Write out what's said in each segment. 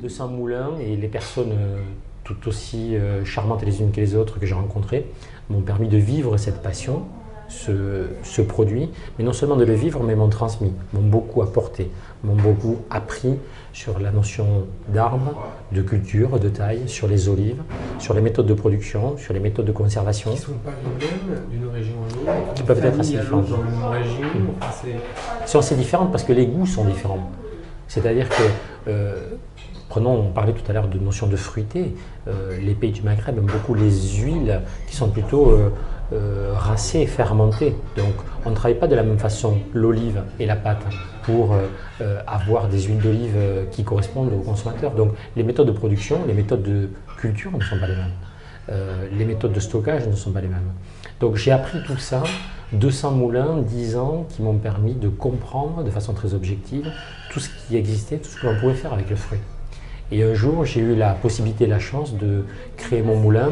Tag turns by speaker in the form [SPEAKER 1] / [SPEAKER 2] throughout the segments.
[SPEAKER 1] 200 moulins et les personnes tout aussi charmantes les unes que les autres que j'ai rencontrées m'ont permis de vivre cette passion, ce produit, mais non seulement de le vivre, mais m'ont transmis, m'ont beaucoup apporté, m'ont beaucoup appris sur la notion d'arbre, de culture, de taille, sur les olives, sur les méthodes de production, sur les méthodes de conservation.
[SPEAKER 2] Qui ne sont pas les mêmes d'une région à l'autre,
[SPEAKER 1] qui peuvent être assez différentes.
[SPEAKER 2] dans une région,
[SPEAKER 1] sont assez différentes parce que les goûts sont différents. C'est-à-dire que, on parlait tout à l'heure de notion de fruité, les pays du Maghreb aiment beaucoup les huiles qui sont plutôt racées, fermentées. Donc on ne travaille pas de la même façon l'olive et la pâte pour avoir des huiles d'olive qui correspondent aux consommateurs. Donc les méthodes de production, les méthodes de culture ne sont pas les mêmes. Les méthodes de stockage ne sont pas les mêmes. Donc j'ai appris tout ça, 200 moulins, 10 ans, qui m'ont permis de comprendre de façon très objective tout ce qui existait, tout ce que l'on pouvait faire avec le fruit. Et un jour, j'ai eu la possibilité, la chance de créer mon moulin.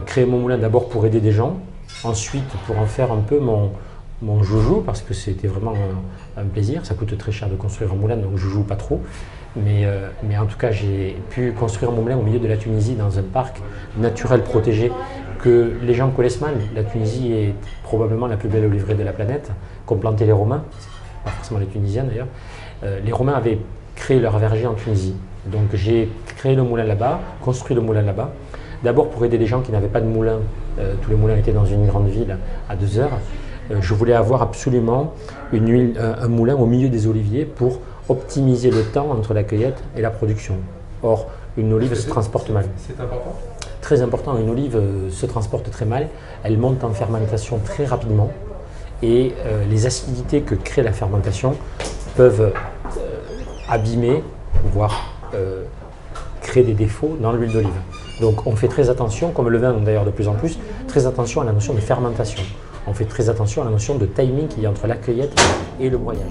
[SPEAKER 1] Créer mon moulin d'abord pour aider des gens, ensuite pour en faire un peu mon joujou, parce que c'était vraiment un plaisir. Ça coûte très cher de construire un moulin, donc je joue pas trop. Mais en tout cas, j'ai pu construire mon moulin au milieu de la Tunisie, dans un parc naturel protégé que les gens connaissent mal. La Tunisie est probablement la plus belle oliveraie de la planète, qu'ont planté les Romains, pas forcément les Tunisiens d'ailleurs. Les Romains avaient créé leur verger en Tunisie. Donc j'ai créé le moulin là-bas, construit le moulin là-bas. D'abord pour aider les gens qui n'avaient pas de moulin, tous les moulins étaient dans une grande ville à 2 heures. Je voulais avoir absolument un moulin au milieu des oliviers pour optimiser le temps entre la cueillette et la production. Or, une olive se transporte mal.
[SPEAKER 2] C'est important.
[SPEAKER 1] Très important, une olive se transporte très mal, elle monte en fermentation très rapidement et les acidités que crée la fermentation peuvent abîmer, voire créer des défauts dans l'huile d'olive. Donc on fait très attention, comme le vin d'ailleurs de plus en plus, très attention à la notion de fermentation. On fait très attention à la notion de timing qu'il y a entre la cueillette et le broyage.